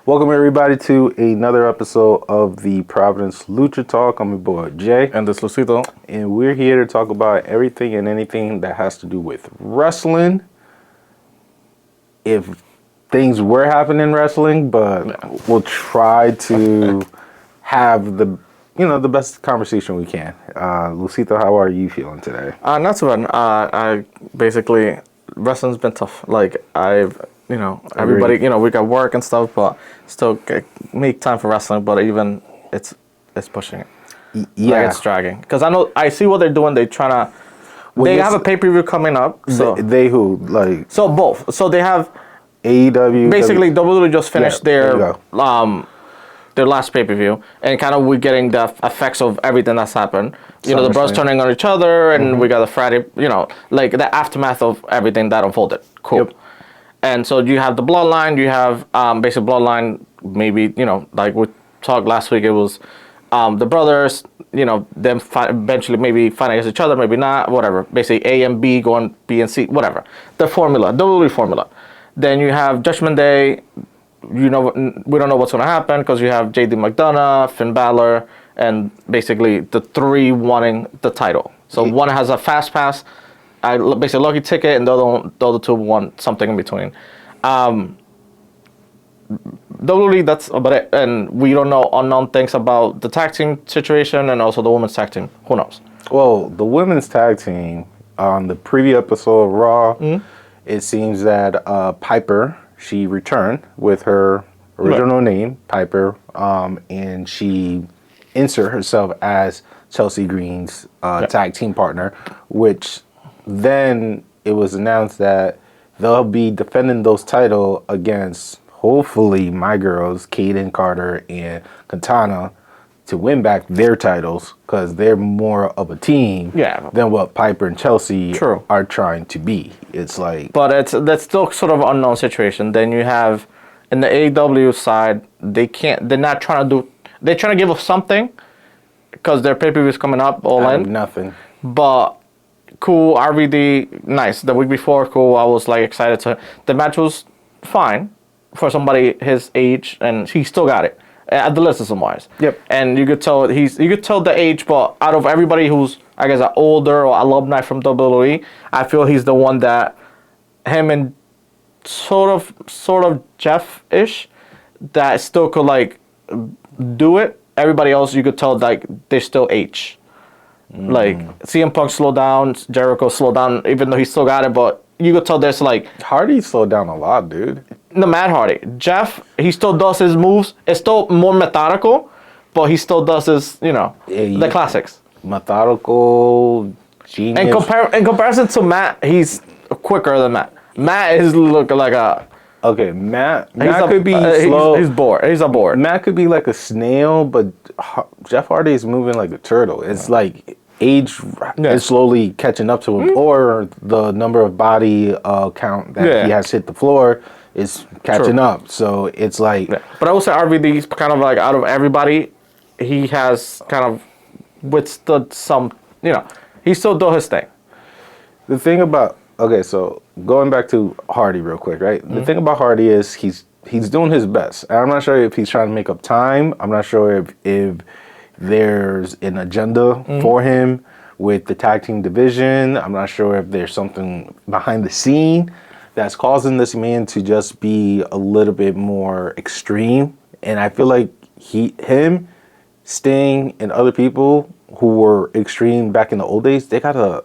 Welcome everybody to another episode of the Providence Lucha Talk. I'm your boy Jay. And this is Lucito. And we're here to talk about everything and anything that has to do with wrestling. If things were happening in wrestling, but we'll try to have the best conversation we can. Lucito, how are you feeling today? Not so bad. I basically, wrestling's been tough. Like, everybody, we got work and stuff, but still make time for wrestling. But even it's pushing it. Yeah, like it's dragging. Because I see what they're doing. They're trying to. They have a pay-per-view coming up. So they who like. So both. So they have AEW. Basically, WWE just finished their last pay-per-view, and kind of we're getting the effects of everything that's happened. The bros turning on each other, and we got the Friday. Like the aftermath of everything that unfolded. Cool. Yep. And so you have the bloodline, you have basic bloodline, maybe, like we talked last week, it was the brothers, them eventually maybe fighting against each other, maybe not, whatever. Basically A and B going B and C, whatever. The formula, WWE formula. Then you have Judgment Day, we don't know what's going to happen because you have JD McDonough, Finn Balor, and basically the three wanting the title. So one has a fast pass, basically lucky ticket, and the other two want something in between. WWE, that's about it. And we don't know unknown things about the tag team situation and also the women's tag team. Who knows? Well, the women's tag team, on the previous episode of Raw, it seems that Piper, she returned with her original name, Piper, and she inserted herself as Chelsea Green's tag team partner, which then it was announced that they'll be defending those titles against, hopefully, my girls, Kaden Carter and Katana, to win back their titles because they're more of a team than what Piper and Chelsea are trying to be. It's like... But that's still sort of an unknown situation. Then you have, in the AEW side, they're trying to give us something because their pay-per-view is coming up all in. Nothing. But... cool, RVD, nice. The week before, cool. I was like excited to. The match was fine for somebody his age, and he still got it. Athleticism wise. Yep. And you could tell the age, but out of everybody who's I guess older or alumni from WWE, I feel he's the one that him and sort of Jeff-ish that still could like do it. Everybody else you could tell like they're still age. Like CM Punk slowed down, Jericho slowed down, even though he still got it. But you could tell there's like Hardy slowed down a lot, dude. The Matt Hardy, Jeff, he still does his moves. It's still more methodical, but he still does his, the classics. Methodical, genius. In comparison to Matt, he's quicker than Matt. Matt is looking like a. Okay, Matt could be slow. He's bored. He's a bored. Matt could be like a snail, but Jeff Hardy is moving like a turtle. It's like age is slowly catching up to him, or the number of body count that he has hit the floor is catching up. So it's like... Yeah. But I would say RVD is kind of like out of everybody, he has kind of withstood some, he still does his thing. The thing about... Okay, so going back to Hardy real quick, right? The thing about Hardy is he's doing his best. And I'm not sure if he's trying to make up time. I'm not sure if there's an agenda for him with the tag team division. I'm not sure if there's something behind the scene that's causing this man to just be a little bit more extreme. And I feel like him, Sting, and other people who were extreme back in the old days, they gotta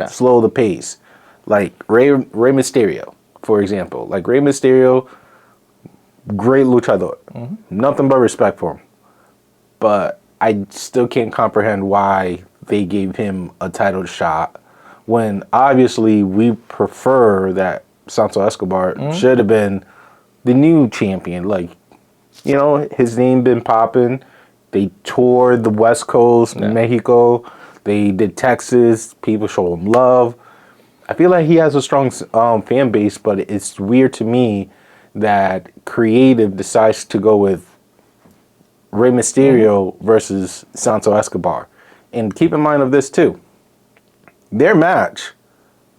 slow the pace. Like Rey Mysterio, for example. Like Rey Mysterio, great luchador. Nothing but respect for him. But I still can't comprehend why they gave him a title shot when obviously we prefer that Santos Escobar should have been the new champion. Like, his name been popping. They toured the West Coast, Mexico. They did Texas. People show him love. I feel like he has a strong fan base, but it's weird to me that creative decides to go with Rey Mysterio versus Santos Escobar. And keep in mind of this too. Their match,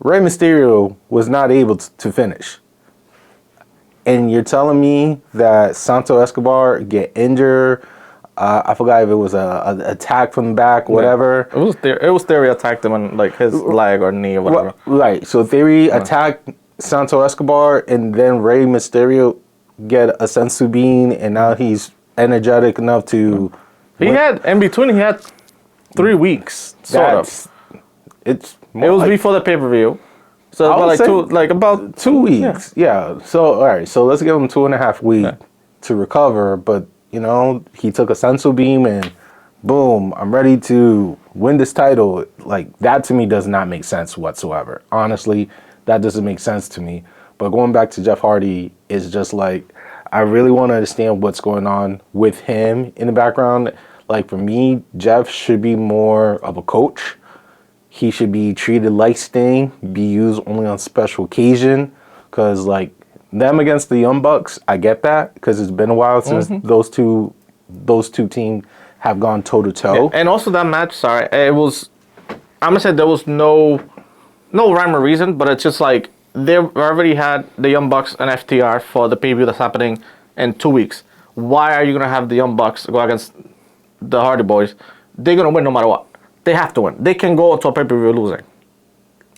Rey Mysterio was not able to finish. And you're telling me that Santo Escobar get injured. I forgot if it was a attack from the back, whatever. It was Theory attacked him on like his leg or knee or whatever. Right. So Theory attacked Santo Escobar, and then Rey Mysterio get a sensu bean, and now he's energetic enough to. He had 3 weeks. It was before the pay-per-view. So about 2 weeks. Yeah. So all right. So let's give him 2.5 weeks to recover. But he took a sensu beam and boom, I'm ready to win this title. Like that to me does not make sense whatsoever. Honestly, that doesn't make sense to me. But going back to Jeff Hardy is just like I really want to understand what's going on with him in the background. Like for me, Jeff should be more of a coach. He should be treated like Sting, be used only on special occasion. Because like them against the Young Bucks, I get that because it's been a while since those two teams have gone toe to toe. And also that match, it was. I'm gonna say there was no rhyme or reason, but it's just like they already had the Young Bucks and FTR for the pay-per-view that's happening in 2 weeks. Why are you gonna have the Young Bucks go against the Hardy Boys? They're gonna win no matter what. They have to win. They can go to a pay-per-view losing.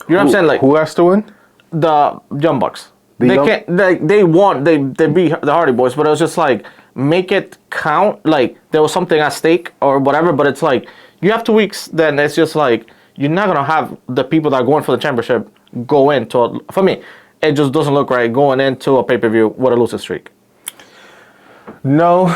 You know what I'm saying? Like who has to win? The Young Bucks. They won. They beat the Hardy Boys, but it was just like make it count. Like there was something at stake or whatever. But it's like you have 2 weeks. Then it's just like you're not gonna have the people that are going for the championship go into. For me, it just doesn't look right going into a pay-per-view with a losing streak. No,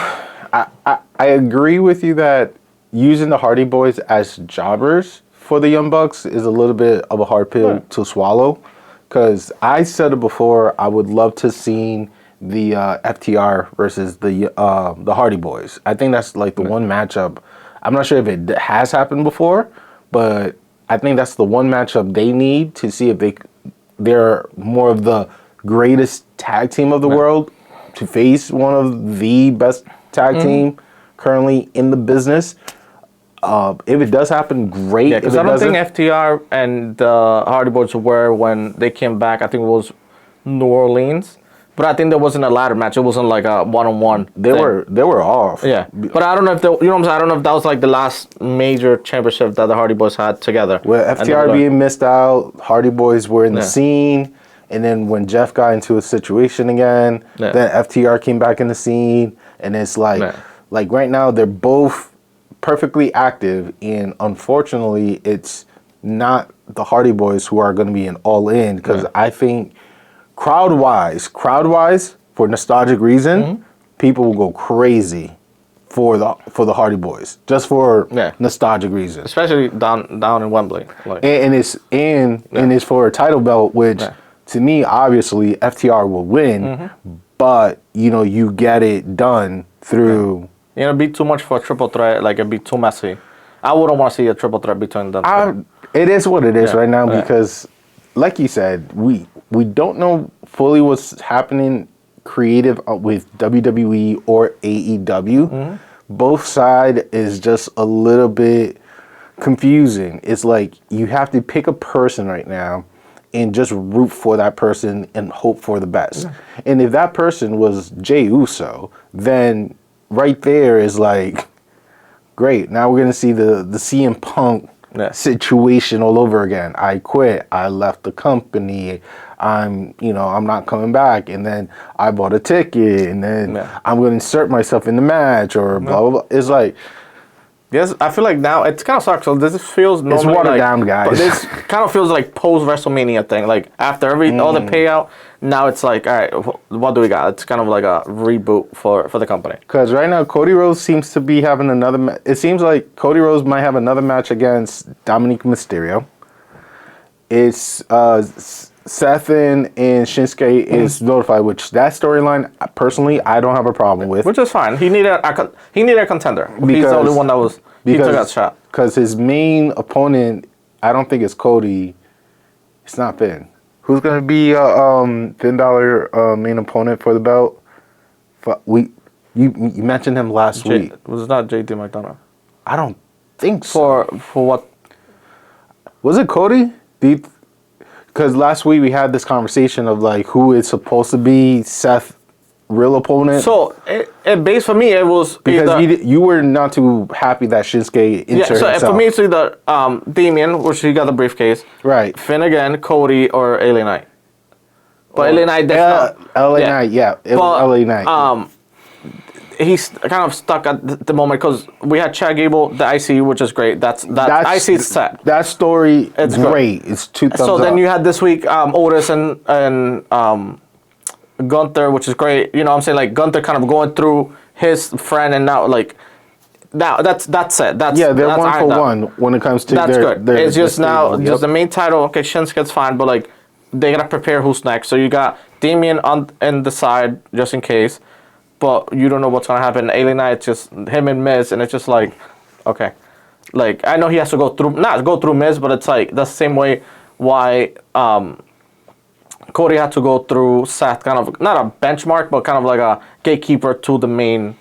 I agree with you that using the Hardy Boys as jobbers for the Young Bucks is a little bit of a hard pill to swallow. Because I said it before, I would love to see the FTR versus the Hardy Boys. I think that's like the one matchup. I'm not sure if it has happened before, but I think that's the one matchup they need to see if they're more of the greatest tag team of the world to face one of the best tag team currently in the business. If it does happen, great. Yeah, because I don't think FTR and the Hardy Boys were when they came back. I think it was New Orleans, but I think there wasn't a ladder match. It wasn't like a one-on-one. They were off. Yeah, but I don't know if what I'm saying. I don't know if that was like the last major championship that the Hardy Boys had together. With FTR being missed out, Hardy Boys were in the scene, and then when Jeff got into a situation again, then FTR came back in the scene, and it's like right now they're both perfectly active, and unfortunately it's not the Hardy Boys who are going to be in All In, because I think crowd wise for nostalgic reason people will go crazy for the Hardy Boys just for nostalgic reason, especially down in Wembley, and it's for a title belt, which to me obviously FTR will win, but you get it done through it'd be too much for a triple threat. Like, it'd be too messy. I wouldn't want to see a triple threat between them. It is what it is right now because, like you said, we don't know fully what's happening creative with WWE or AEW. Both side is just a little bit confusing. It's like you have to pick a person right now and just root for that person and hope for the best. And if that person was Jey Uso, then right there is like, great. Now we're gonna see the CM Punk situation all over again. I quit. I left the company. I'm not coming back. And then I bought a ticket. And then I'm gonna insert myself in the match or blah blah blah. It's like, yes, I feel like now it kind of sucks. So this feels normally it's watered down, guys. But this kind of feels like post WrestleMania thing. Like after all the payout, now it's like, all right, what do we got? It's kind of like a reboot for the company. Because right now Cody Rhodes seems to be having another. It seems like Cody Rhodes might have another match against Dominic Mysterio. It's Seth and Shinsuke is notified, which that storyline personally I don't have a problem with. Which is fine. He needed a contender. He's the only one he took that shot. Because his main opponent, I don't think it's Cody. It's not Finn. Who's gonna be Finn Balor main opponent for the belt? You mentioned him last week. Was it not JD McDonough? I don't think so. For what? Was it Cody? because last week we had this conversation of like who is supposed to be Seth's real opponent. So it based for me, it was because either, you were not too happy that Shinsuke injured himself. So for me, it's either Damien, which he got the briefcase, right? Finn again, Cody, or LA Knight. But LA Knight, LA Knight, it was LA Knight. He's kind of stuck at the moment because we had Chad Gable, the IC, which is great. That's IC is set. That story, it's great. It's 2 thumbs So then up. you had this week Otis and Gunther, which is great. You know what I'm saying? Like Gunther kind of going through his friend, and now that's it. They're 1-for-1 when it comes to that's their, good. their It's just now stable. just the main title. Okay, Shinsuke's fine, but like they gotta prepare who's next. So you got Damien on the side just in case, but you don't know what's gonna happen. Alien Knight, it's just him and Miz, and it's just like, okay, like I know he has to not go through Miz, but it's like that's the same way why Cody had to go through Seth, kind of not a benchmark, but kind of like a gatekeeper to the main.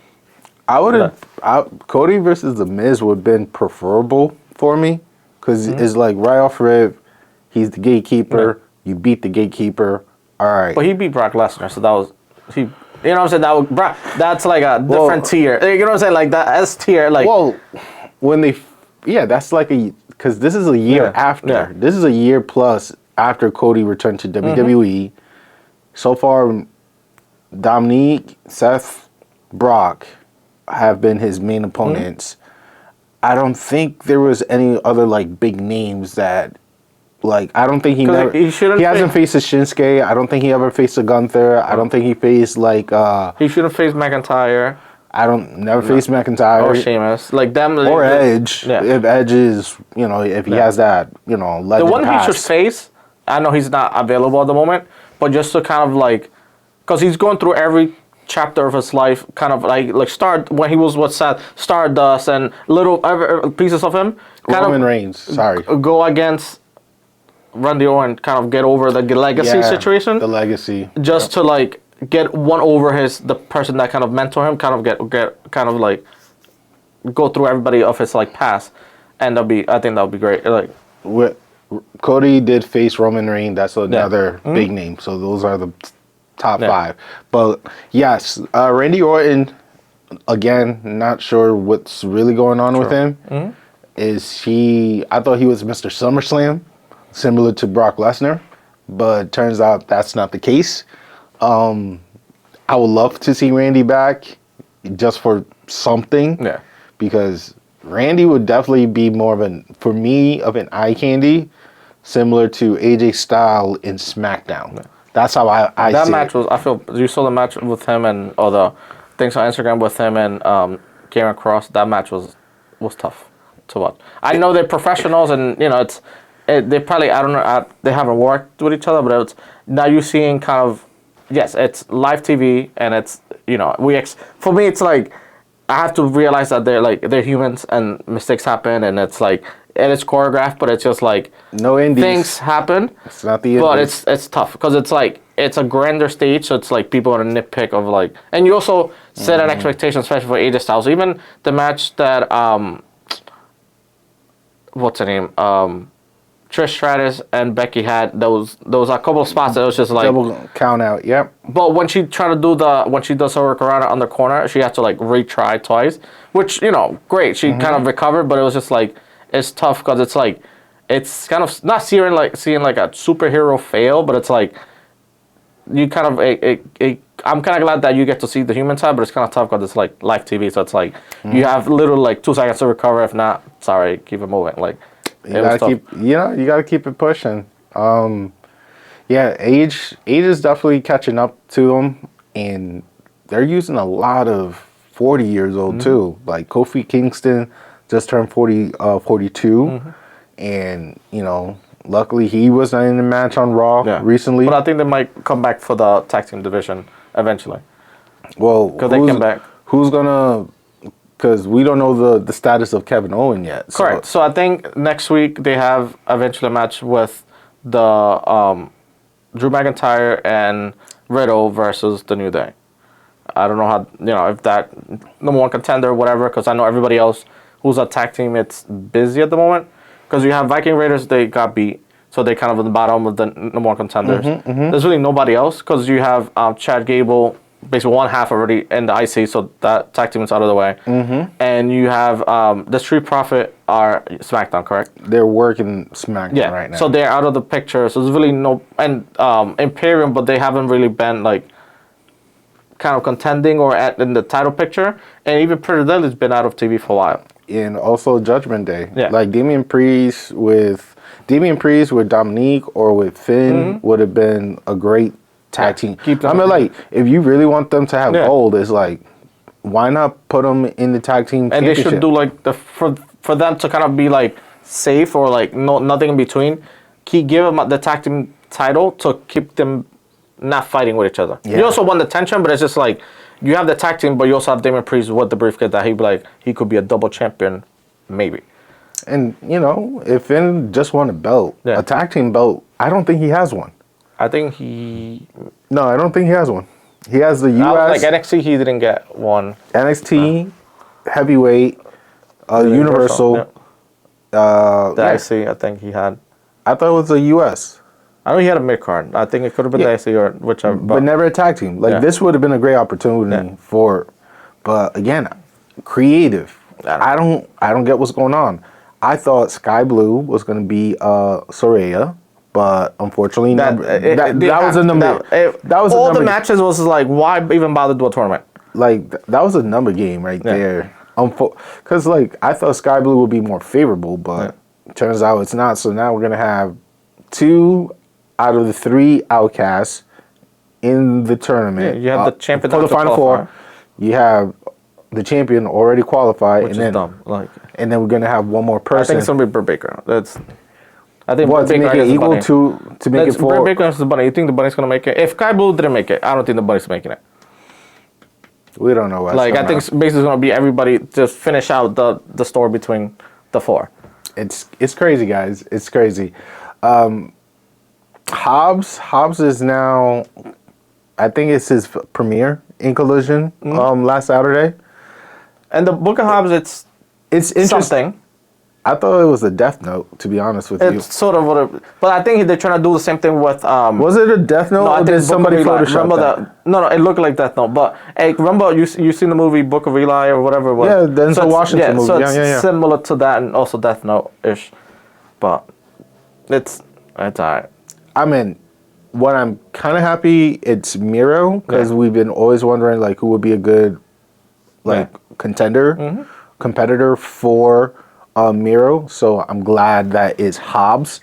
I would have Cody versus the Miz would have been preferable for me because it's like right off rip, he's the gatekeeper. You beat the gatekeeper. All right. But he beat Brock Lesnar, so that was he. You know what I'm saying? That's like a different tier. You know what I'm saying? Like that S tier. Like when they, that's like because this is a year after. Yeah. This is a year plus after Cody returned to WWE. So far, Dominique, Seth, Brock have been his main opponents. I don't think there was any other like big names that. Like I don't think he hasn't faced a Shinsuke. I don't think he ever faced a Gunther. I don't think he faced like he shouldn't face McIntyre. Never faced McIntyre or Sheamus like them or Edge. Yeah. If Edge is if he has that legend the one past. he should face. I know he's not available at the moment, but just to kind of like, because he's going through every chapter of his life, kind of like start when he was Stardust and little pieces of him. Roman Reigns. Sorry. Go against Randy Orton, kind of get over the legacy situation. The legacy. Just to like get one over the person that kind of mentor him, kind of get kind of like go through everybody of his like past, and I think that would be great. Like Cody did face Roman Reigns. That's another big name. So those are the top 5. But yes, Randy Orton. Again, not sure what's really going on with him. I thought he was Mr. SummerSlam. Similar to Brock Lesnar, but turns out that's not the case. I would love to see Randy back just for something. Yeah. Because Randy would definitely be more of an eye candy, similar to AJ Styles in SmackDown. Yeah. That's how I see that match was. I feel you saw the match with him and the things on Instagram with him and Karen Cross. That match was tough to watch. I know they're professionals and it's. They probably, I don't know, they haven't worked with each other, but it's now you're seeing kind of, yes, it's live TV, and it's, for me, it's like, I have to realize that they're humans, and mistakes happen, and it's like, and it's choreographed, but it's just like, no indies. Things happen. It's not the indies. But it's tough, because it's like, it's a grander stage, so it's like, people are going to nitpick of like, and you also set an expectation, especially for AJ Styles. Even the match that, what's her name, Trish Stratus and Becky had those a couple of spots that was just like double count out. Yep. But when she tried to when she does her work around on the corner, she had to like retry twice, which great. She kind of recovered, but it was just like it's tough because it's like it's kind of not seeing like a superhero fail, but it's like you kind of I'm kind of glad that you get to see the human side, but it's kind of tough because it's like live TV, so it's like you have literally like 2 seconds to recover. If not, sorry, keep it moving. Like. You gotta keep it pushing. Age is definitely catching up to them, and they're using a lot of 40 years old too. Like Kofi Kingston just turned 42, and luckily he was not in the match on Raw recently. But I think they might come back for the tag team division eventually. Well, because they came back. Who's gonna? Because we don't know the status of Kevin Owens yet. So. Correct. So I think next week they have eventually a match with the Drew McIntyre and Riddle versus the New Day. I don't know how, if that number 1 contender or whatever, because I know everybody else who's a tag team, it's busy at the moment. Because you have Viking Raiders, they got beat. So they're kind of at the bottom of the number one contenders. There's really nobody else because you have Chad Gable, basically one half already in the IC, so that tag team is out of the way. And you have the Street Profit are SmackDown, correct? They're working SmackDown right now. So they're out of the picture. So there's really no and Imperium, but they haven't really been like kind of contending or in the title picture. And even Pretty Deadly's been out of TV for a while. And also Judgment Day. Yeah. Like Damian Priest with Dominique or with Finn would have been a great tag team. I mean, like, if you really want them to have gold, it's like, why not put them in the tag team and championship? They should do like for them to kind of be like safe or like nothing in between. Give them the tag team title to keep them not fighting with each other. Yeah. You also want the tension, but it's just like you have the tag team, but you also have Damian Priest with the briefcase that he'd be like he could be a double champion, maybe. And you know, if Finn just won a belt, a tag team belt, I don't think he has one. I think he. No, I don't think he has one. He has the U.S. Like NXT, he didn't get one. NXT, heavyweight, Universal. The IC, I think he had. I thought it was the U.S. I know he had a mid card. I think it could have been the IC or whichever. But never a tag team. Like this would have been a great opportunity for. But again, creative. I don't get what's going on. I thought Sky Blue was going to be Soraya. But unfortunately, that was a number. That was all the matches was like, why even bother to do a tournament? Like that was a number game right there. Because like I thought Sky Blue would be more favorable, but turns out it's not. So now we're gonna have 2 out of the 3 outcasts in the tournament. Yeah, you have the champion for the final 4. You have the champion already qualified, which is dumb. Like, and then we're gonna have one more person. I think it's gonna be Britt Baker. I think to make it equal to make it 4. Britt Baker versus the Bunny. You think the Bunny's gonna make it? If Sky Blue didn't make it, I don't think the Bunny's making it. We don't know what. Like I think basically it's gonna be everybody just finish out the story between the 4. It's crazy, guys. It's crazy. Hobbs is now, I think it's his premiere in Collision last Saturday. And the Book of Hobbs, it's interesting. Something. I thought it was a Death Note, to be honest with you. It's sort of what it... But I think they're trying to do the same thing with... was it a Death Note or did somebody Photoshop that? No, it looked like Death Note. But hey, remember, you seen the movie Book of Eli or whatever it was? Yeah, Denzel Washington movie. So it's similar to that and also Death Note-ish. But it's all right. I mean, what I'm kind of happy, it's Miro, because we've been always wondering like who would be a good contender, competitor for... Miro, so I'm glad that it's Hobbs.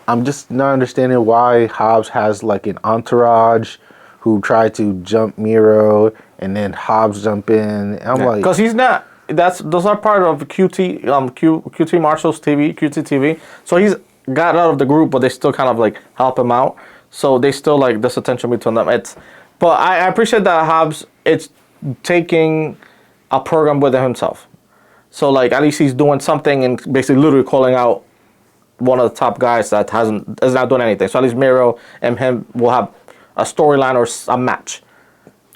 I'm just not understanding why Hobbs has like an entourage who tried to jump Miro and then Hobbs jump in. I'm like, because he's not. Those are part of QT Marshall's QT TV. So he's got out of the group, but they still kind of like help him out. So they still like this attention between them. But I appreciate that Hobbs. It's taking a program with himself. So, like, at least he's doing something and basically literally calling out one of the top guys that is not doing anything. So, at least Miro and him will have a storyline or a match.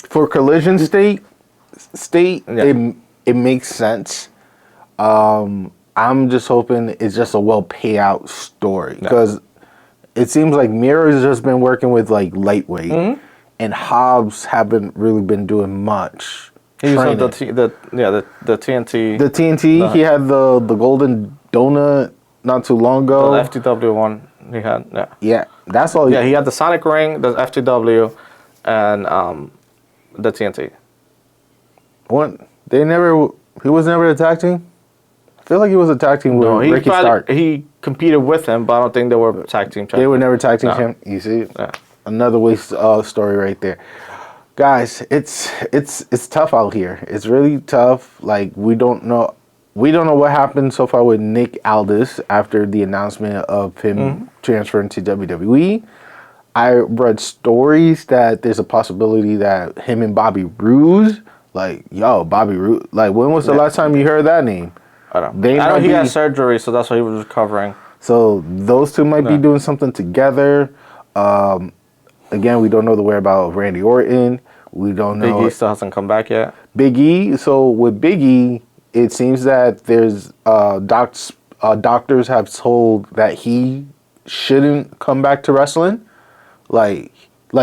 For Collision State, it makes sense. I'm just hoping it's just a well payout story. Because it seems like Miro's just been working with, like, lightweight. And Hobbs haven't really been doing much. He used the TNT. The TNT, he had the Golden Donut not too long ago. The FTW one he had, Yeah, that's all. Yeah, he had the Sonic Ring, the FTW, and the TNT. He was never a tag team? I feel like he was a tag team with Ricky Stark. He competed with him, but I don't think they were tag team champions. They were never tag team champions. You see? Yeah. Another waste story right there. Guys, it's tough out here. It's really tough. Like we don't know what happened so far with Nick Aldis after the announcement of him transferring to WWE. I read stories that there's a possibility that him and Bobby Roode, Bobby Roode, like when was the last time you heard that name? I don't know. I know he had surgery, so that's why he was recovering. So those two might be doing something together. Again, we don't know the whereabouts of Randy Orton. We don't know. Big E still hasn't come back yet. Big E. So with Big E, it seems that there's doctors have told that he shouldn't come back to wrestling. Like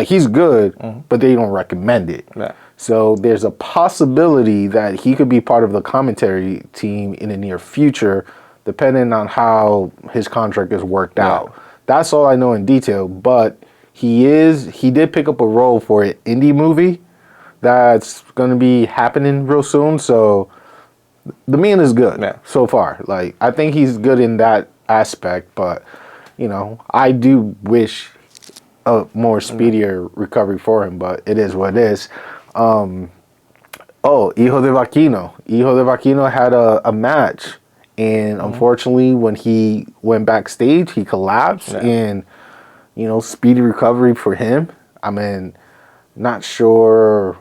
he's good, but they don't recommend it. Yeah. So there's a possibility that he could be part of the commentary team in the near future, depending on how his contract is worked out. That's all I know in detail. But he did pick up a role for an indie movie that's going to be happening real soon. So the man is good so far. Like, I think he's good in that aspect, but I do wish a more speedier recovery for him, but it is what it is. Hijo de Vaquino. Hijo de Vaquino had a match, and unfortunately, when he went backstage, he collapsed, and speedy recovery for him. I mean, not sure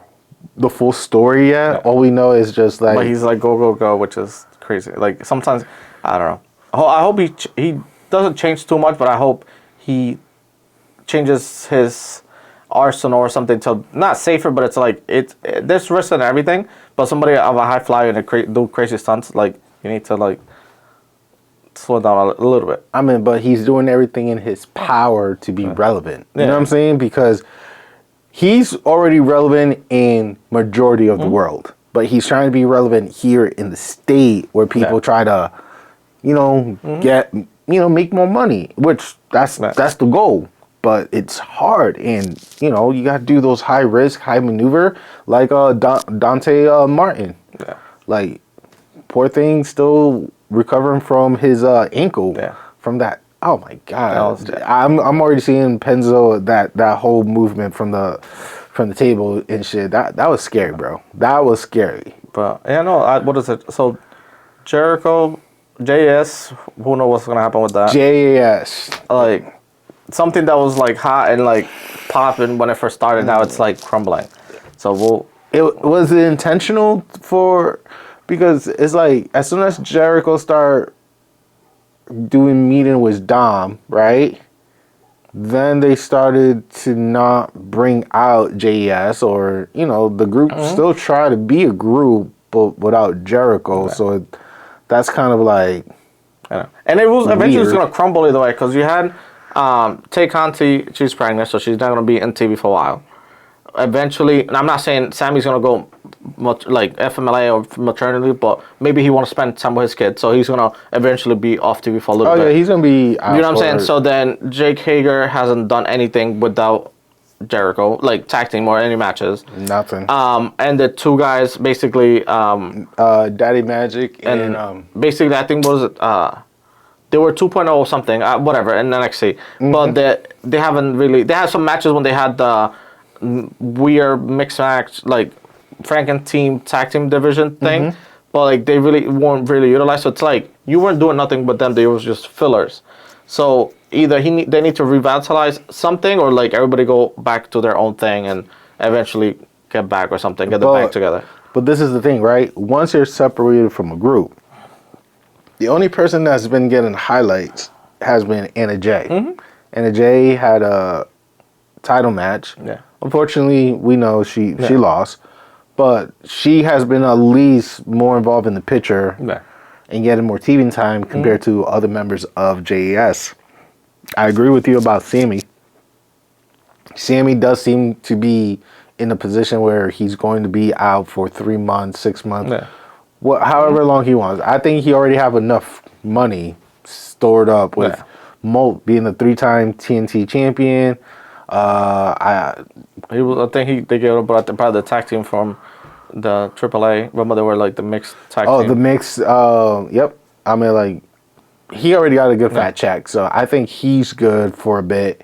the full story yet. All we know is just like, but he's like go, which is crazy. Like sometimes, I don't know. I hope he doesn't change too much, but I hope he changes his arsenal or something to not safer, but it's like there's risk in everything. But somebody of a high flyer and do crazy stunts, like you need to like slow down a little bit. I mean, but he's doing everything in his power to be relevant. You know what I'm saying? Because he's already relevant in majority of the world, but he's trying to be relevant here in the state where people try to, get, make more money, which that's the goal. But it's hard, and you got to do those high risk, high maneuver, like Dante Martin. Yeah. Like, poor thing, still recovering from his ankle from that. Oh my God! I'm already seeing Penzo that whole movement from the table and shit. That was scary, bro. That was scary. But what is it? So Jericho, JS. Who knows what's gonna happen with that? JS. Like. Something that was like hot and like popping when it first started, now it's like crumbling. So it was intentional because it's like as soon as Jericho start doing meeting with Dom, right? Then they started to not bring out JES, or the group still try to be a group but without Jericho. So that's kind of like, I know. And it was eventually going to crumble either way, because you had Tay Conti, she's pregnant, so she's not going to be in TV for a while. Eventually, and I'm not saying Sammy's going to go like FMLA or maternity, but maybe he want to spend time with his kids, so he's going to eventually be off TV for a little bit. Oh yeah, he's going to be out. You know what I'm saying? So then Jake Hager hasn't done anything without Jericho, like tag team or any matches. Nothing. And the two guys basically Daddy Magic and basically I think was it they were 2.0 or something, whatever, in NXT. But they haven't really. They had some matches when they had the weird mixed match, like Franken team tag team division thing. But like they really weren't really utilized. So it's like you weren't doing nothing but them. They was just fillers. So either they need to revitalize something, or like everybody go back to their own thing and eventually get back or something, get the back together. But this is the thing, right? Once you're separated from a group, the only person that's been getting highlights has been Anna Jay. Anna Jay had a title match. Yeah. Unfortunately, we know she lost, but she has been at least more involved in the picture and getting more TV time compared to other members of JES. I agree with you about Sammy. Sammy does seem to be in a position where he's going to be out for 3 months, 6 months. However long he wants. I think he already have enough money stored up with Molt being the 3-time TNT champion. I think they gave about the tag team from the AAA. Remember they were like the mixed tag team. Oh, the mixed. Yep. I mean, like he already got a good fat check, so I think he's good for a bit.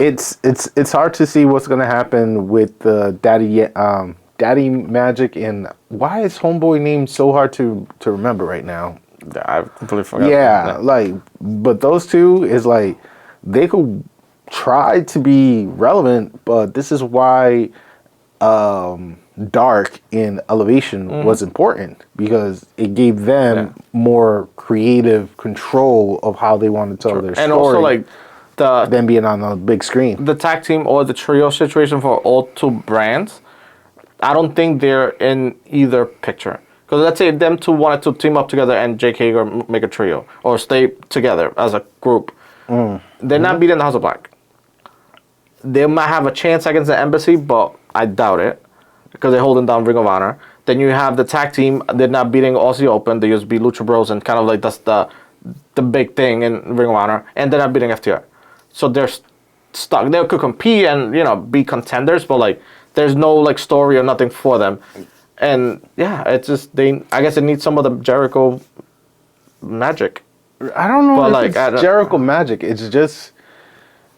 It's hard to see what's gonna happen with the Daddy Magic, and why is Homeboy name so hard to remember right now? I completely forgot. Yeah, like, but those two is like they could try to be relevant, but this is why Dark in Elevation was important, because it gave them more creative control of how they want to tell their story. And also like them being on the big screen. The tag team or the trio situation for all two brands, I don't think they're in either picture. Because let's say them two wanted to team up together and Jake Hager make a trio or stay together as a group. They're not beating the House of Black. They might have a chance against the Embassy, but I doubt it because they're holding down Ring of Honor. Then you have the tag team. They're not beating Aussie Open. They just beat Lucha Bros, and kind of like that's the big thing in Ring of Honor. And they're not beating FTR. So they're stuck. They could compete and be contenders, but like there's no like story or nothing for them. And yeah, it's just I guess it needs some of the Jericho magic. I don't know if it's Jericho magic. It's just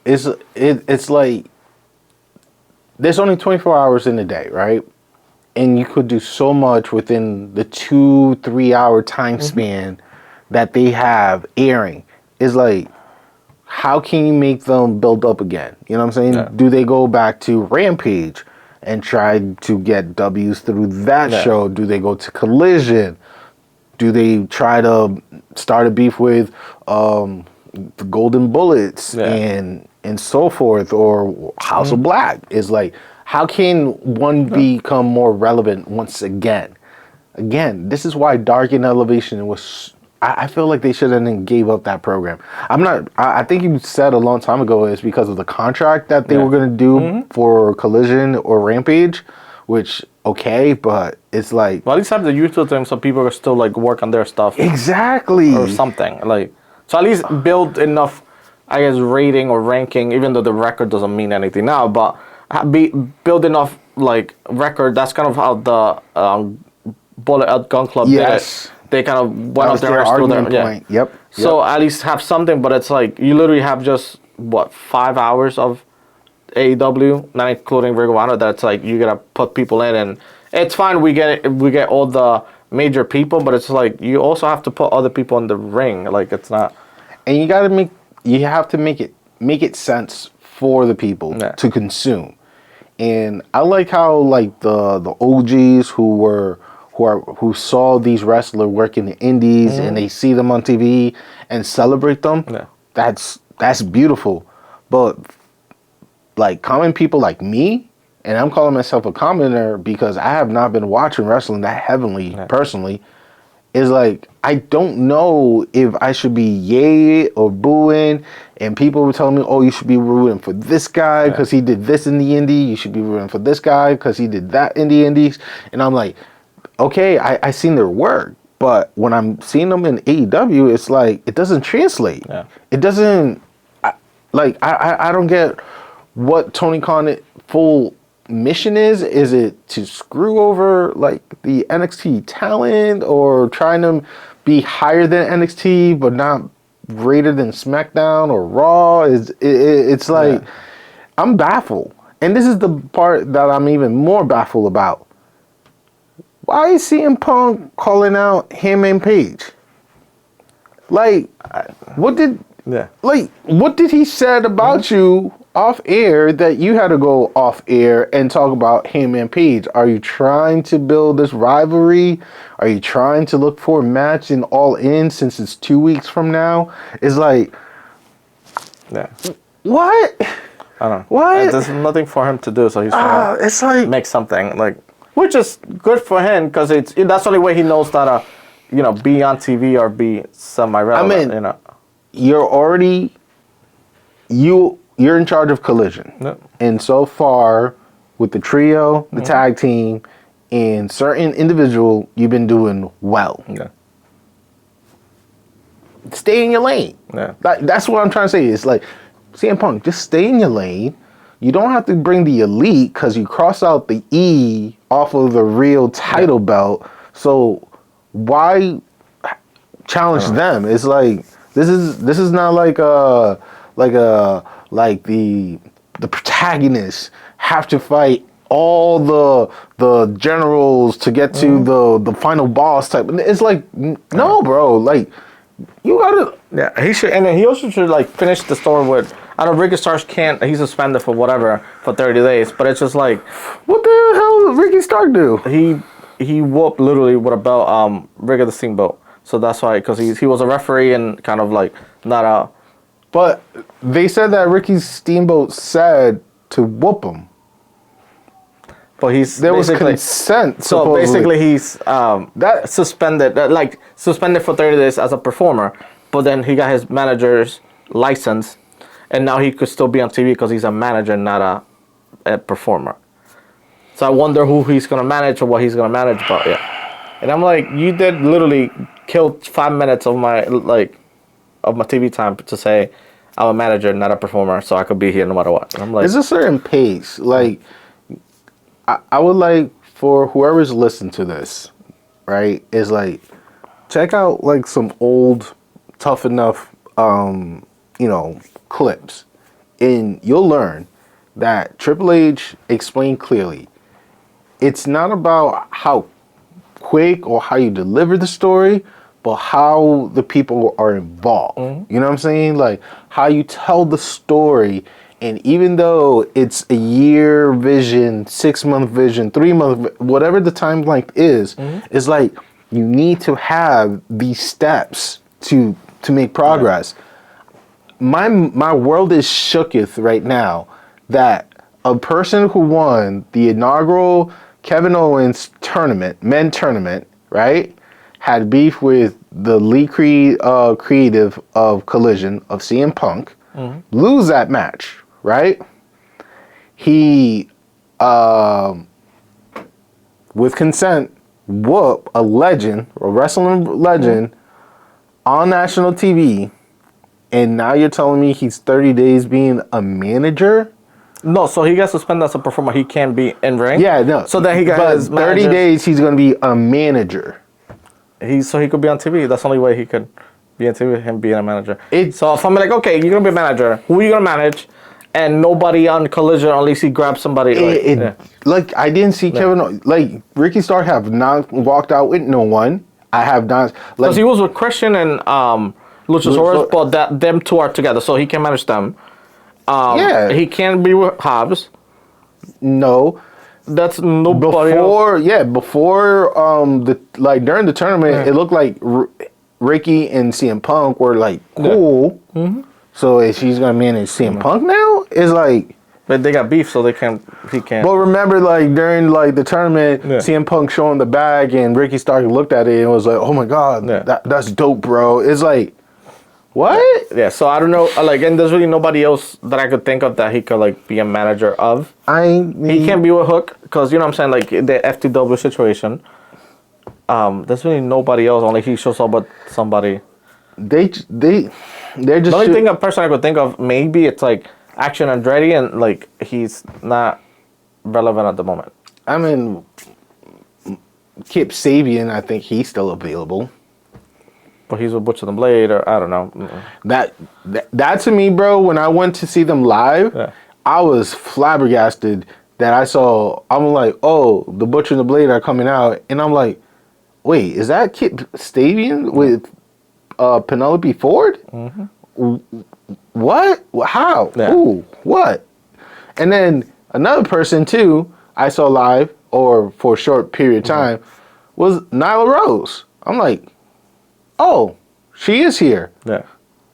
it's like there's only 24 hours in a day, right? And you could do so much within the 2-3 hour time span that they have airing. It's like, how can you make them build up again? You know what I'm saying? Yeah. Do they go back to Rampage and try to get W's through that show? Do they go to Collision? Do they try to start a beef with the Golden Bullets and so forth, or House of Black? Is like, how can one become more relevant once again? Again, this is why Dark and Elevation was. I feel like they shouldn't have gave up that program. I think you said a long time ago it's because of the contract that they were going to do for Collision or Rampage, which but it's like, well, at least have the YouTube thing so people are still like work on their stuff exactly or something like. So at least build enough, I guess, rating or ranking, even though the record doesn't mean anything now, but build enough like record. That's kind of how the Bullet Out Gun Club did it. They kind of went up their argument point. Yep. So at least have something, but it's like you literally have just 5 hours of AEW, not including Ring of Honor. That's like you gotta put people in, and it's fine. We get all the major people, but it's like you also have to put other people in the ring. Like it's not, and you have to make it sense for the people to consume. And I like how like the OGs who saw these wrestlers work in the indies and they see them on TV and celebrate them. Yeah. That's beautiful. But like common people like me, and I'm calling myself a commoner because I have not been watching wrestling that heavily personally, is like I don't know if I should be yay or booing, and people were telling me, oh, you should be rooting for this guy because he did this in the indie, you should be rooting for this guy because he did that in the indies, and I'm like, okay, I seen their work, but when I'm seeing them in AEW, it's like it doesn't translate. It doesn't I don't get what Tony Khan's full mission is. Is it to screw over like the NXT talent, or trying to be higher than NXT but not greater than SmackDown or Raw? It's like I'm baffled, and this is the part that I'm even more baffled about. Why is CM Punk calling out Hangman Page? Like, what did he said about you off air that you had to go off air and talk about Hangman Page? Are you trying to build this rivalry? Are you trying to look for a match in All In since it's 2 weeks from now? It's like, what? I don't know. What? There's nothing for him to do, so he's trying to it's like, make something like, which is good for him because that's the only way he knows that be on TV or be semi-relevant. I mean, you're already you're in charge of Collision, and so far with the trio, the tag team, and certain individual, you've been doing well. Stay in your lane. That's what I'm trying to say. It's like, CM Punk, just stay in your lane. You don't have to bring the elite because you cross out the E off of the real title belt. So why challenge them? It's like this is not like the protagonists have to fight all the generals to get to the final boss type. It's like, no, bro. Like, you gotta. Yeah, he should, and then he also should like finish the story with. I know Ricky Starks can't. He's suspended for whatever for 30 days, but it's just like, what the hell did Ricky Stark do? He whooped literally with a belt Ricky the Steamboat. So that's why, because he was a referee and kind of like not a. But they said that Ricky Steamboat said to whoop him. But there was consent. So supposedly. basically, he's that suspended, suspended for 30 days as a performer. But then he got his manager's license, and now he could still be on TV because he's a manager, not a performer. So I wonder who he's gonna manage or what he's gonna manage. But yeah, and I'm like, you did literally kill 5 minutes of my TV time to say I'm a manager, not a performer, so I could be here no matter what. And I'm like, there's a certain pace. Like, I would like for whoever's listened to this, right, is like, check out like some old Tough Enough, clips, and you'll learn that Triple H explained clearly. It's not about how quick or how you deliver the story, but how the people are involved. Mm-hmm. You know what I'm saying? Like how you tell the story. And even though it's a year vision, 6 month vision, 3 month, whatever the time length is, it's like you need to have these steps to make progress. Right. My world is shooketh right now that a person who won the inaugural Kevin Owens tournament, men tournament, right, had beef with the lead creative of Collision of CM Punk, lose that match, right? He, with consent, whoop a legend, a wrestling legend, on national TV, and now you're telling me he's 30 days being a manager? No, so he got suspended as a performer. He can't be in ring. Yeah, no. So then he got his 30 days. He's going to be a manager. So he could be on TV. That's the only way he could be on TV. Him being a manager. So if I'm like, okay, you're gonna be a manager. Who are you gonna manage? And nobody on Collision unless he grabs somebody. Like I didn't see Kevin. Like Ricky Stark have not walked out with no one. I have not. Because he was with Christian and Luchasaurus, but them two are together, so he can manage them. He can't be with Hobbs. No, that's nobody. Before during the tournament, it looked like Ricky and CM Punk were like cool. Yeah. Mm-hmm. So if she's gonna manage CM Punk now, it's like. But they got beef, so he can't. But remember, like during like the tournament, CM Punk showing the bag, and Ricky Stark looked at it and was like, "Oh my god, that's dope, bro." It's like. What? Yeah, so I don't know, and there's really nobody else that I could think of that he could, be a manager of. He can't be with Hook, because, you know what I'm saying, the FTW situation. There's really nobody else, only he shows up with somebody. They're just... The only person I could think of, maybe it's, Action Andretti, and, he's not relevant at the moment. I mean, Kip Sabian, I think he's still available. But he's with Butcher the Blade, or I don't know. That to me, bro, when I went to see them live, I was flabbergasted that I'm like, oh, the Butcher and the Blade are coming out. And I'm like, wait, is that Kip Sabian with Penelope Ford? Mm-hmm. What? How? Yeah. Ooh, what? And then another person, too, I saw live, or for a short period of time, was Nyla Rose. I'm like, oh, she is here. Yeah.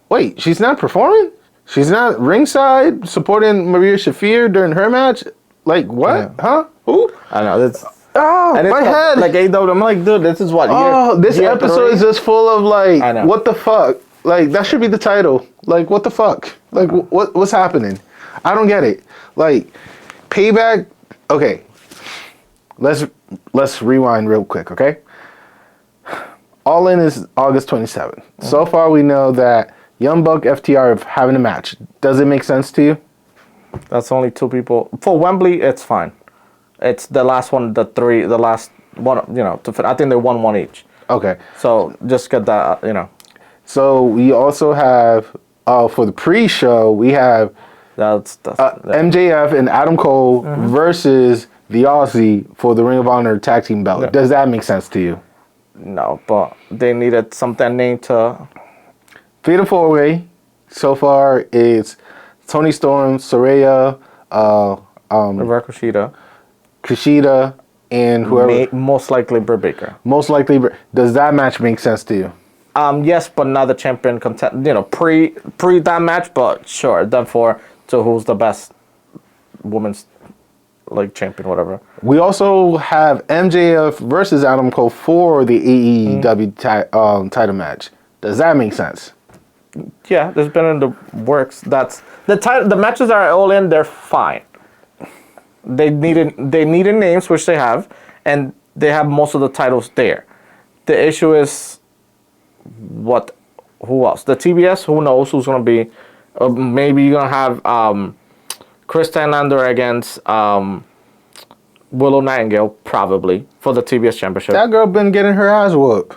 Wait, she's not performing? She's not ringside supporting Maria Shafir during her match? Like, what? Yeah. Huh? Who? I know. That's... Oh, and my head. I'm like, dude, this is what? This episode is just full of, what the fuck? That should be the title. What the fuck? What's happening? I don't get it. Payback... Okay. Let's rewind real quick, okay? All In is August 27th. Mm-hmm. So far, we know that Young Buck, FTR are having a match. Does it make sense to you? That's only two people. For Wembley, it's fine. It's the last one, the last one, I think they won one each. Okay. So just get that, So we also have, for the pre-show, we have MJF and Adam Cole versus the Aussie for the Ring of Honor tag team belt. Yeah. Does that make sense to you? No, but they needed something named to... Fatal 4-Way, so far, it's Toni Storm, Saraya, Kushida. Kushida, and whoever... Most likely Britt Baker. Most likely... Does that match make sense to you? Yes, but not the champion content. Pre that match, but sure. Therefore, so who's the best women's like champion, whatever. We also have MJF versus Adam Cole for the AEW title match. Does that make sense? Yeah, there's been in the works. That's the matches are all in. They're fine. They needed names, which they have, and they have most of the titles there. The issue is who else? The TBS, who knows who's going to be. Maybe you're going to have Chris Stanlander against Willow Nightingale, probably, for the TBS Championship. That girl been getting her ass whooped.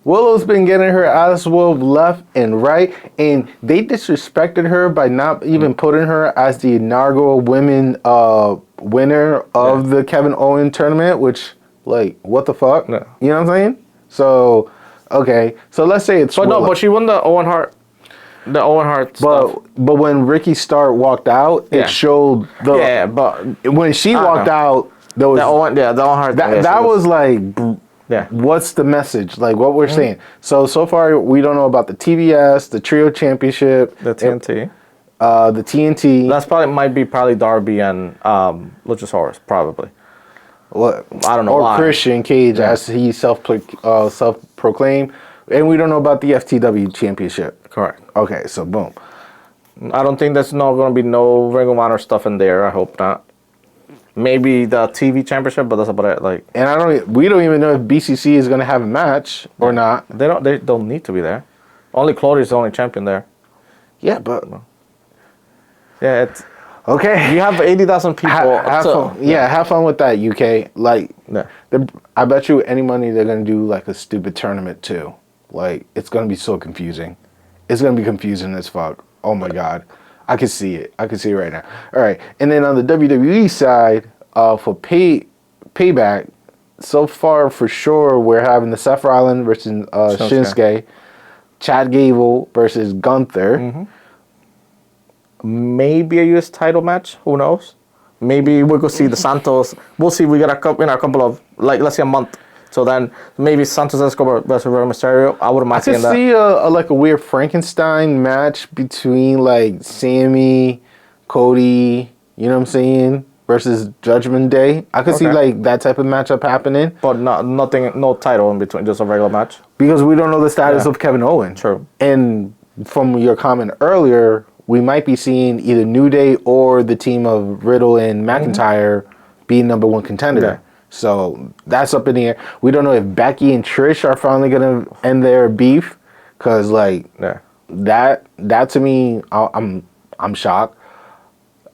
Willow's been getting her ass whooped left and right, and they disrespected her by not even putting her as the inaugural women winner of the Kevin Owens tournament, which, like, what the fuck? No. You know what I'm saying? So, okay. So let's say it's Willow. No, but she won the Owen Hart. The Owen Hart stuff. But when Ricky Starr walked out, it showed the... Yeah, but... When she walked out, there was... The Owen Hart... That was like... Yeah. What's the message? Like what we're saying. So far we don't know about the TBS, the Trio Championship, the TNT. The TNT. That's probably Darby and Luchasaurus, probably. What I don't know. Or why. Christian Cage as he self-proclaimed. And we don't know about the FTW Championship. Correct. Okay, so boom. I don't think there's going to be no Ring of Honor stuff in there. I hope not. Maybe the TV Championship, but that's about it. Like, and we don't even know if BCC is going to have a match or not. They don't need to be there. Only Claudio's the only champion there. Yeah, but yeah, it's okay. You have 80,000 people. Have fun. Yeah, have fun with that, UK. Like, I bet you any money they're going to do like a stupid tournament too. Like, it's going to be so confusing. It's going to be confusing as fuck. Oh my God. I can see it. I can see it right now. All right. And then on the WWE side, for Payback, so far for sure, we're having the Seth Rollins versus Shinsuke, Chad Gable versus Gunther. Mm-hmm. Maybe a U.S. title match. Who knows? Maybe we'll go see the Santos. We'll see. We got a couple of, like, let's say a month. So then maybe Santos Escobar versus Rey Mysterio. I wouldn't mind seeing that. I could see a weird Frankenstein match between like Sammy, Cody, you know what I'm saying, versus Judgment Day. I could see like that type of matchup happening. But nothing, no title in between, just a regular match. Because we don't know the status of Kevin Owens. True. And from your comment earlier, we might be seeing either New Day or the team of Riddle and McIntyre be number one contender. Yeah. So that's up in the air. We don't know if Becky and Trish are finally gonna end their beef, cause like that to me, I'm shocked.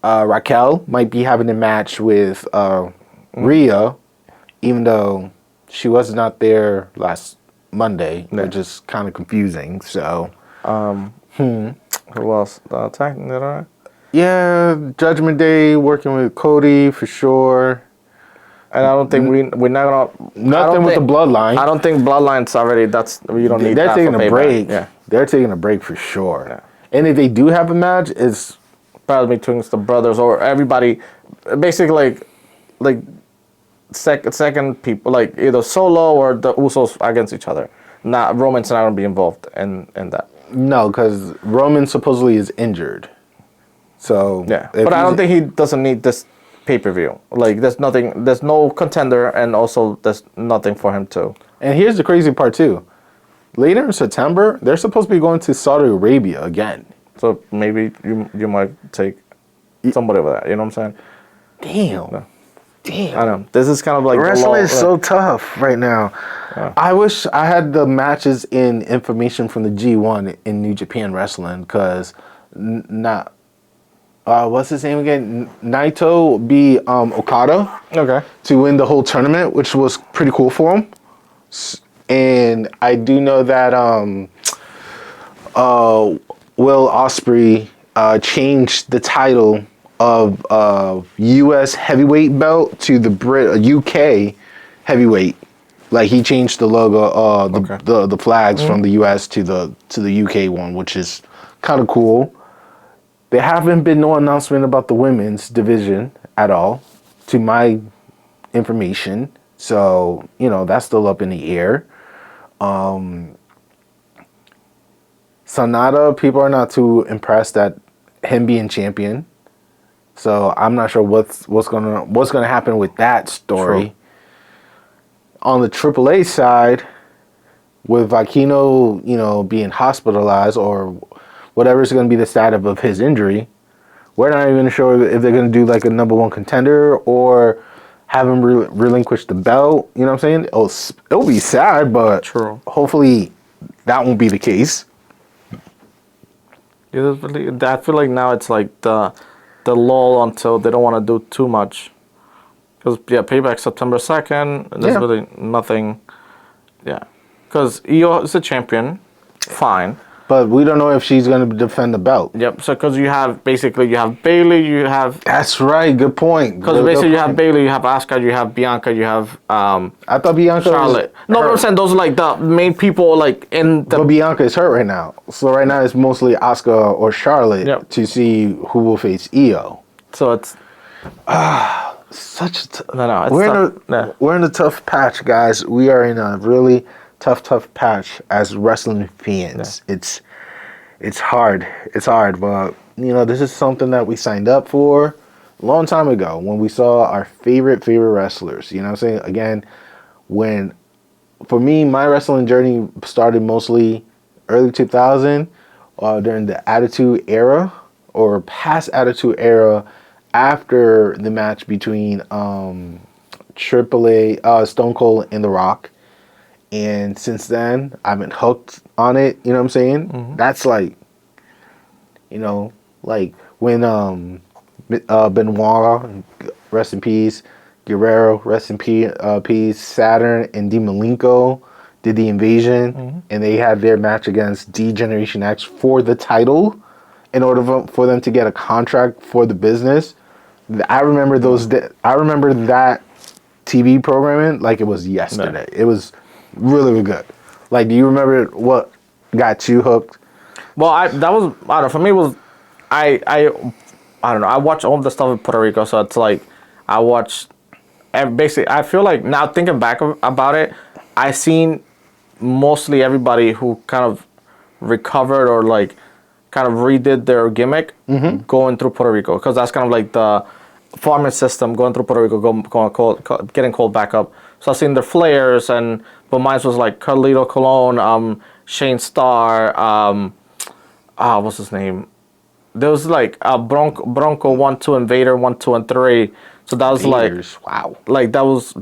Raquel might be having a match with Rhea, even though she was not there last Monday, which is kind of confusing. So, who else? Yeah, Judgment Day working with Cody for sure. And I don't think we're not gonna nothing with the Bloodline. I don't think Bloodline's already. We don't need. They're taking a break. Yeah, they're taking a break for sure. Yeah. And if they do have a match, it's probably between the brothers or everybody. Basically, like second people, like either Solo or the Usos against each other. Not Roman's not gonna be involved in that. No, because Roman supposedly is injured. So yeah, but I don't think he doesn't need this pay-per-view. Like, there's no contender, and also there's nothing for him to. And here's the crazy part too. Later in September, they're supposed to be going to Saudi Arabia again. So maybe you might take somebody over that. You know what I'm saying? Damn. No. Damn. I know. This is kind of like wrestling is so tough right now. Yeah. I wish I had the matches in information from the G1 in New Japan Wrestling, because what's his name again? Naito beat Okada to win the whole tournament, which was pretty cool for him. And I do know that Will Ospreay changed the title of U.S. heavyweight belt to the UK heavyweight. Like, he changed the logo, the flags from the U.S. to the UK one, which is kind of cool. There haven't been no announcement about the women's division at all, to my information. So, that's still up in the air. Sonata, people are not too impressed at him being champion. So I'm not sure what's gonna happen with that story. True. On the AAA side, with Aquino, being hospitalized or whatever's going to be the status of his injury, we're not even sure if they're going to do like a number one contender or have him relinquish the belt. You know what I'm saying? It'll be sad, but True. hopefully that won't be the case. Yeah, I feel like now it's like the lull until they don't want to do too much. Because, Payback September 2nd, there's really nothing. Yeah. Because Io is a champion, fine. But we don't know if she's going to defend the belt. Yep. So, because you have Bayley, you have. That's right. Good point. Because basically you have Bayley, you have Asuka, you have Bianca, you have. I thought Bianca. Charlotte. No, but I'm saying those are like the main people, like in the. But Bianca is hurt right now, so right now it's mostly Asuka or Charlotte to see who will face Io. So it's. Such. No. We're in a tough patch, guys. We are in a really tough patch as wrestling fans. Yeah. It's hard. It's hard, but this is something that we signed up for a long time ago when we saw our favorite wrestlers. You know what I'm saying? Again, for me, my wrestling journey started mostly early 2000 during the Attitude Era or past Attitude Era after the match between AAA, Stone Cold and The Rock. And since then, I've been hooked on it. You know what I'm saying? Mm-hmm. That's like, like when Benoit, rest in peace, Guerrero, rest in peace, Saturn and Dean Malenko did the Invasion, and they had their match against D-Generation X for the title in order for them to get a contract for the business. I remember I remember that TV programming like it was yesterday. Yeah. It was really good. Like, do you remember what got you hooked? Well, I don't know. For me, it was I don't know. I watch all the stuff in Puerto Rico, so it's like I watch. Basically, I feel like now thinking back about it, I seen mostly everybody who kind of recovered or like kind of redid their gimmick going through Puerto Rico, because that's kind of like the farming system going through Puerto Rico, getting called back up. So I seen the Flares, but mine was like Carlito Colon, Shane Starr, what's his name? There was like Bronco 1, 2, and Vader 1, 2, and 3. So that was Vaders. Wow. Like that was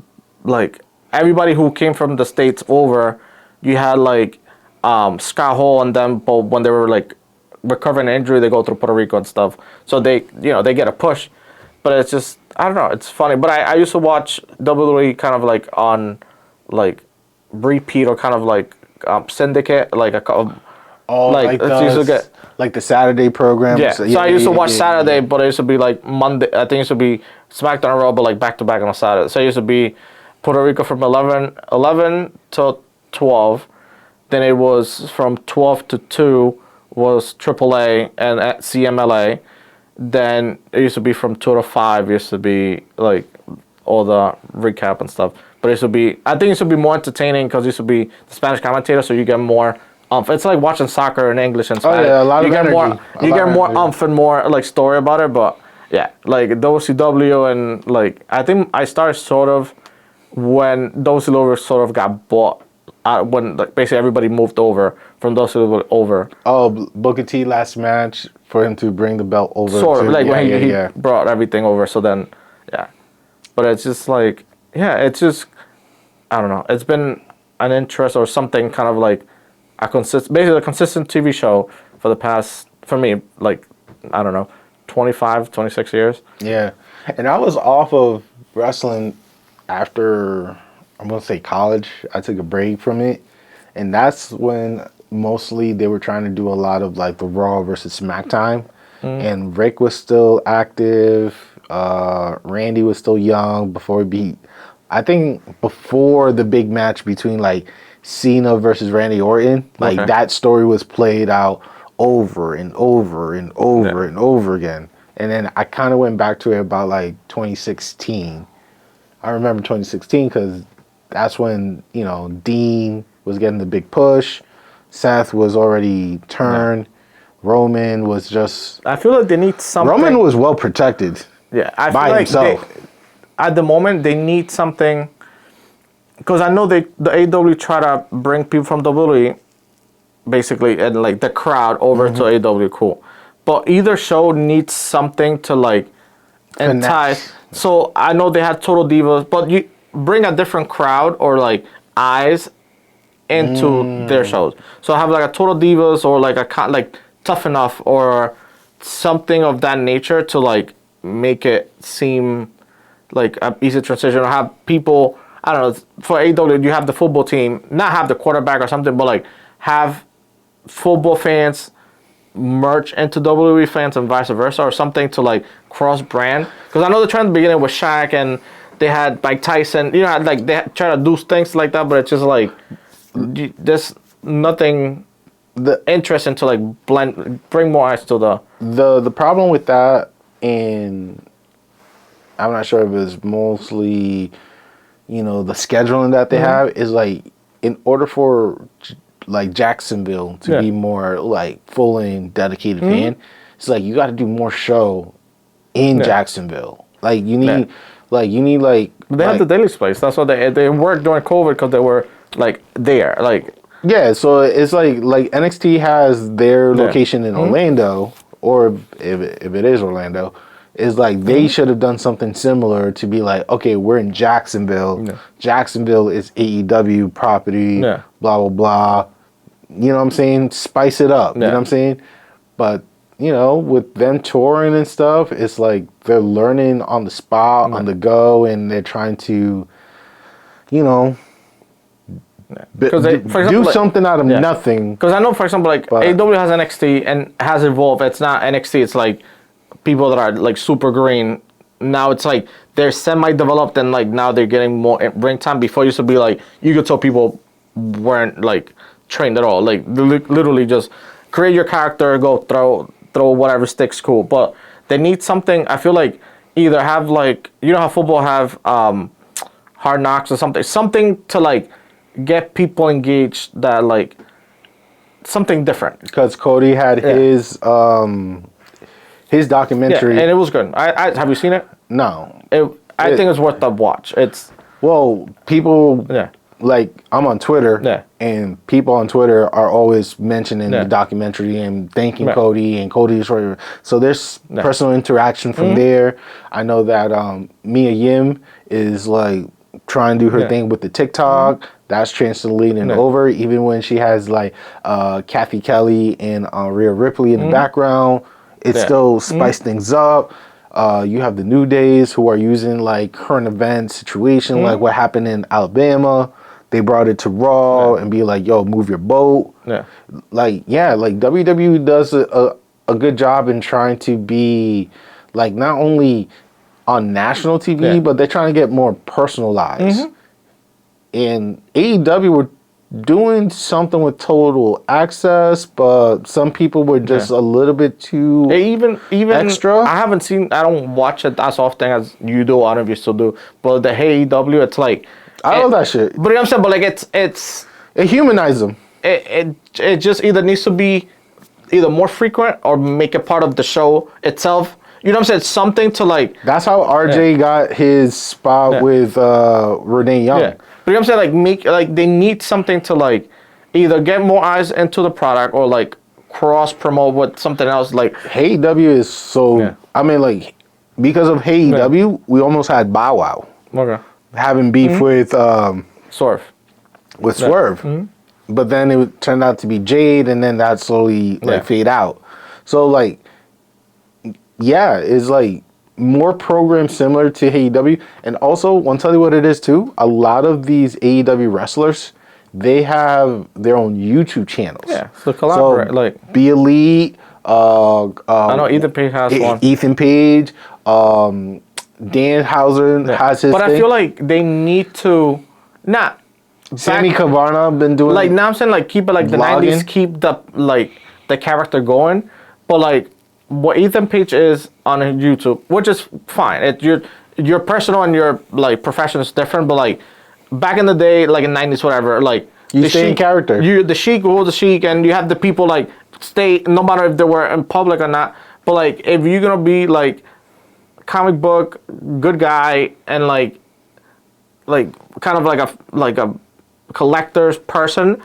like everybody who came from the States over. You had like Scott Hall and them, but when they were like recovering an injury, they go through Puerto Rico and stuff. So they get a push. But it's just, I don't know, it's funny. But I used to watch WWE kind of like on like repeat or kind of like syndicate, like like the Saturday program. Yeah. So I used to watch Saturday, but it used to be like Monday. I think it used to be SmackDown and Raw, but like back to back on a Saturday. So it used to be Puerto Rico from 11 to 12. Then it was from 12 to 2 was AAA and at CMLA. Then it used to be from 2 to 5. Used to be like all the recap and stuff. But it used to be, I think it used to be more entertaining because it used to be the Spanish commentator, so you get more. It's like watching soccer in English and Spanish. Oh yeah, a lot of energy. You get more and more like story about it. But yeah, like WCW and like I think I started sort of when WCW sort of got bought. When like basically everybody moved over from WCW over. Oh, Booker T last match for him to bring the belt over. Sort of like when he brought everything over. So then, yeah, but it's just like it's just I don't know. It's been an interest or something kind of like basically a consistent TV show for the past, for me, like, I don't know, 25, 26 years. Yeah. And I was off of wrestling after, I'm going to say college. I took a break from it. And that's when mostly they were trying to do a lot of like the Raw versus SmackDown. And Rick was still active. Randy was still young before I think before the big match between like Cena versus Randy Orton, like that story was played out over and over and over and over again. And then I kind of went back to it about like 2016. I remember 2016 because that's when, Dean was getting the big push. Seth was already turned. Roman was just. I feel like they need something. Roman was well protected. Yeah, I feel by like himself. At the moment, they need something. Because I know the AEW try to bring people from WWE, basically, and like the crowd over to AEW, cool. But either show needs something to like entice. So I know they had Total Divas, but you bring a different crowd or like eyes into their shows. So have like a Total Divas or like like Tough Enough or something of that nature to like make it seem like an easy transition, or have people, I don't know, for AEW you have the football team, not have the quarterback or something, but like have football fans merge into WWE fans and vice versa, or something to like cross brand. Because I know they're trying to begin with Shaq and they had Mike Tyson, you know, like they try to do things like that, but it's just like there's nothing interesting to like bring more eyes to the problem with that, and I'm not sure if it's mostly, you know, the scheduling that they have, is like in order for like Jacksonville to be more like full and dedicated fan, it's like you got to do more show in Jacksonville. Like you need, they have the Daily Place. That's what they worked during COVID because they were like there, like. Yeah, so it's like NXT has their location in Orlando, or if it is Orlando, it's like they should have done something similar to be like, okay, we're in Jacksonville. Yeah. Jacksonville is AEW property, blah, blah, blah. You know what I'm saying? Spice it up, you know what I'm saying? But, you know, with them touring and stuff, it's like they're learning on the spot, on the go, and they're trying to, you know... Because do something out of nothing. Because I know, for example, like AEW has NXT and has evolved. It's not NXT. It's like people that are like super green. Now it's like they're semi-developed and like now they're getting more ring time. Before it used to be like you could tell people weren't like trained at all. Like literally just create your character, go throw whatever sticks, cool. But they need something. I feel like either have like, you know how football have Hard Knocks or something to like get people engaged, that like something different. Because Cody had his documentary, and it was good. I have you seen it? No. I think it's worth the watch. It's people like I'm on Twitter, and people on Twitter are always mentioning the documentary and thanking Cody, and Cody's right. So there's personal interaction from there. I know that Mia Yim is like trying to do her thing with the TikTok. That's translating over, even when she has like Kathy Kelly and Rhea Ripley in the background. It still spice things up. You have the New Days who are using like current event situation, like what happened in Alabama. They brought it to Raw and be like, yo, move your boat. Like WWE does a good job in trying to be like not only on national TV, but they're trying to get more personalized. And AEW were doing something with Total Access, but some people were just a little bit too even extra. I don't watch it as often as you do. I don't know if you still do, but the AEW, it's like I love that shit. But you know what I'm saying, but like it humanizes them. It just either needs to be either more frequent or make it part of the show itself. You know what I'm saying? Something to like. That's how RJ got his spot with Renee Young. But you know what I'm saying? Like they need something to like either get more eyes into the product or like cross promote with something else. Like AEW is so. I mean, like because of AEW, we almost had Bow Wow. Okay. Having beef with Swerve. With Swerve, but then it turned out to be Jade, and then that slowly like fade out. So like, it's like more programs similar to AEW. And also, I'll tell you what it is too. A lot of these AEW wrestlers, they have their own YouTube channels. Yeah, so collaborate. So, like Be Elite. I know Ethan Page has one. Ethan Page. Dan Houser has his. But thing. I feel like they need to not. Sammy Cavarna been doing like now. I'm saying like keep it like vlogging. The 90s. Keep the character going, but like. What Ethan Page is on YouTube, which is fine. Your personal and your like profession is different, but like back in the day, like in '90s, whatever, like you stay in character. You the Sheik, who was the Sheik, and you have the people like stay, no matter if they were in public or not. But like, if you're gonna be like comic book good guy and like kind of like a collector's person,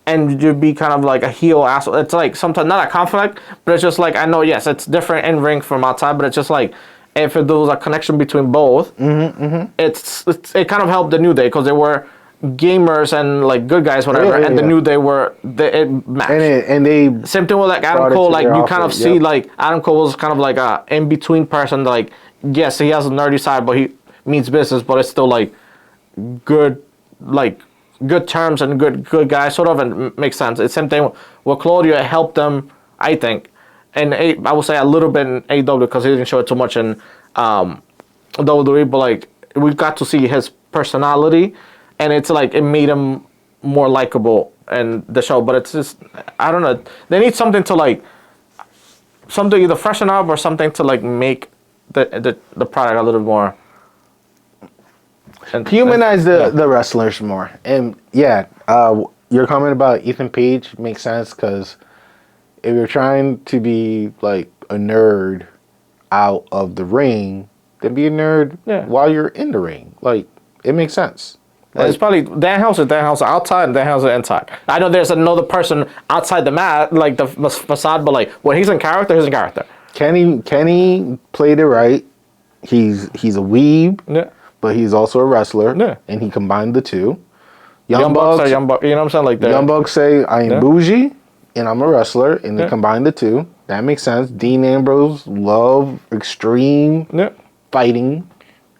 and you be kind of like a heel asshole. It's like sometimes not a conflict, but it's just like, I know, yes, it's different in ring from outside, but it's just like, if there was a connection between both, it kind of helped the New Day, because they were gamers and like good guys, whatever, and the New Day it matched. And they same thing with like Adam Cole. Like you kind of see like Adam Cole was kind of like a in between person. Like, yes, he has a nerdy side, but he means business, but it's still like good terms and good guy, sort of, and makes sense. It's same thing with Claudio. It helped them, I think, and I would say a little bit in AEW, because he didn't show it too much in WWE, but like we got to see his personality, and it's like it made him more likable in the show. But it's just, I don't know, they need something to like, something either freshen up or something to like make the product a little more. And humanize the wrestlers more. And your comment about Ethan Page makes sense, because if you're trying to be like a nerd out of the ring, then be a nerd while you're in the ring. Like, it makes sense. Like, it's probably Danhausen outside and Danhausen inside. I know there's another person outside the mat, like the facade, but like when he's in character, he's in character. Kenny played it right. He's a weeb. Yeah. But he's also a wrestler, and he combined the two. Young Bucks, you know what I'm saying? Like Young Bucks say, I am bougie, and I'm a wrestler, and they combine the two. That makes sense. Dean Ambrose love extreme fighting,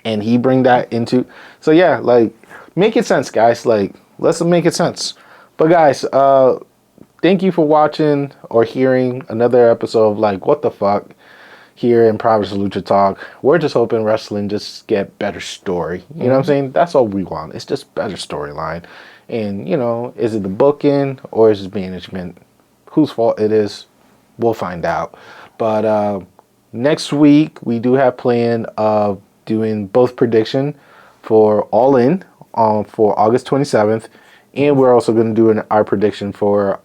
and he bring that into. So like, make it sense, guys. Like, let's make it sense. But guys, thank you for watching or hearing another episode of like, what the fuck, here in Providence Lucha Talk. We're just hoping wrestling just get better story. You know what I'm saying? That's all we want. It's just better storyline. And, is it the booking or is it management? Whose fault it is, we'll find out. But next week, we do have plan of doing both prediction for All In for August 27th. And we're also going to do our prediction for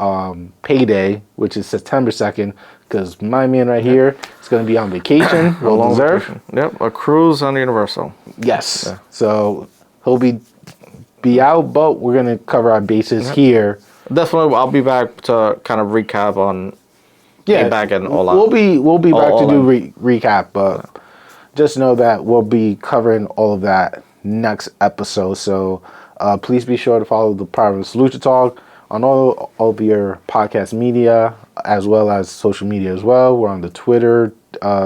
Payday, which is September 2nd, because my man right here is going to be on vacation. Well deserved. Yep, a cruise on Universal. Yes. Yeah. So he'll be out, but we're going to cover our bases here. Definitely, I'll be back to kind of recap on back and all out. We'll be back to do recap, but just know that we'll be covering all of that next episode. So please be sure to follow the Providence Lucha Talk on all of your podcast media, as well as social media as well. We're on the Twitter,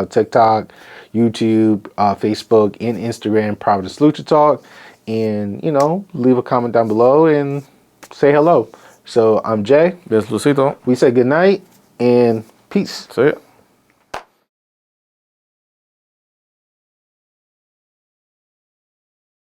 TikTok, YouTube, Facebook, and Instagram, Providence Lucha Talk. And, leave a comment down below and say hello. So I'm Jay. This is Lucito. We say good night and peace. See ya.